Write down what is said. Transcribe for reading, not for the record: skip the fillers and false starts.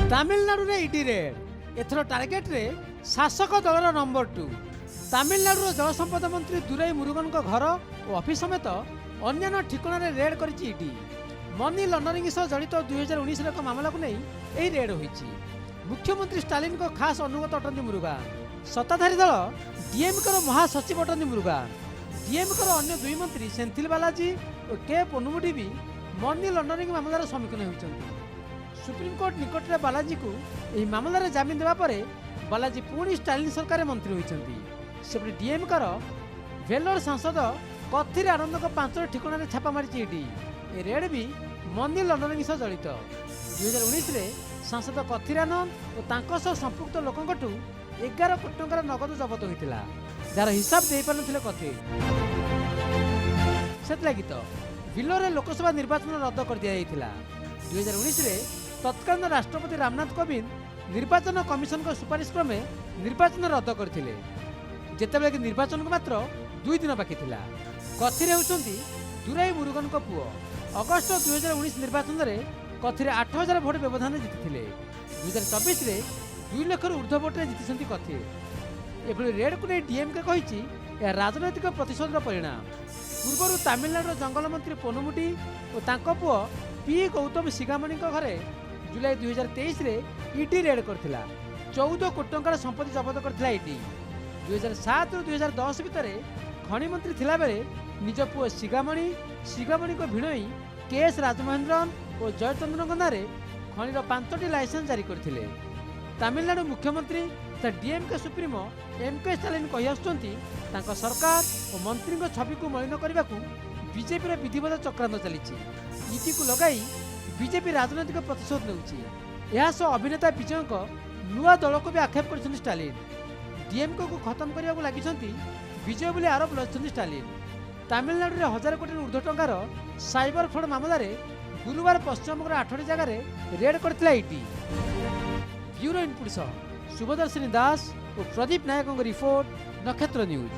तामिलनाडु रे ED red एथर target रे शासक दलर नंबर 2 तामिलनाडु जलसंपद मंत्री दुराई मुरुगन घर और ऑफिस समेत अन्य ठिकाना रेड करिछि इडी। मनी लंडरिंग सह जड़ित 2019 एक मामला को नहीं यही रेड होइछि। मुख्यमंत्री स्टालिन को खास अनुगत अटंती मुरुगा। सत्ताधारी दल डीएमके महासचिव अटंती मुरुगा। डीएमके अन्य दुई मंत्री सेंथिल बालाजी और के पोनुमुडी भी मनी लंडरिंग मामलार सम्मुखीन होइछन्ति। सुप्रीमकोर्ट निकट में बालाजी को यह मामलार जमीन देवा पर बालाजी पुणी स्टालिन सरकार मंत्री होइछन्ति। सेपटे डीएमके वेलोर सांसद कथिर आनंद को 5 ठिकाना छापा मारी इडी। ए रेड भी मनी लंडरिंग सह जड़ित। 2019 रे सांसद कथिर आनंद और तांको सह संपुक्त लोकंकु 11 कोटी टंकार नगद जबत होइतिला, जार हिसाब दे पारनथिले कथिर। सेतलागि तो विलोरे लोकसभा निर्वाचन रद्द कर दिया जाइतिला। 2019 रे तत्कालीन राष्ट्रपति रामनाथ कोविंद निर्वाचन कमिशन को सुपारिश क्रमे निर्वाचन रद्द करथिले, जेतेबेले कि निर्वाचन को मात्र 2 दिन बाकी थिला। कथिर हेउचंती दुराई मुरुगन को पुओ। अगस्त 2019 निर्वाचन में कथिर 8000 भोट व्यवधान जीति। 2024 रे 2 लाख ऊर्ध्व भोट जीति कथिर। एभली रेड को नहीं डीएमके कहिछि यह राजनैतिक प्रतिशोधर परिणाम। पूर्व तामिलनाडु जंगल मंत्री पोनुमुडी और तांको पुओ पी गौतम सिगामणि घरे जुलाई 2023 रे ईडी रेड करथिला। 14 कोटी टंकार संपत्ति जबत करथिला ईडी। 2007 और 2010 भितर खनि मंत्री थिला बेले निज पुओ सिगामणि को भिणई केएस राजमहेंद्रन और जयचंद्रन नारे खनिर 5टी लाइसेंस जारी करथिले। तामिलनाडु मुख्यमंत्री तथा डीएमके सुप्रीमो एमके स्टालिन कहि आसुचंती तांको सरकार और मंत्री को छवि को मलिन करने को बीजेपी रे विधिवत चक्रांत चलीछि। नीति को लगाई बीजेपी राजनैतिक प्रतिशोध नेउछि। यह सह अभिनेता विजय को नुआ दल को भी आक्षेप कर स्टालिन। डीएमके को खत्म करने लगी विजय बोली आरोप लगे स्टालिन। तामिलनाडु रे 1000 कोटी ऊर्ध्व टंकार साइबर फ्रॉड मामला रे गुरुवार पश्चिमबंग 8टी जगह रेड करथिला ईडी। ब्यूरो इनपुट सह शुभदर्शिनी दास और प्रदीप नायक रिपोर्ट, नक्षत्र न्यूज।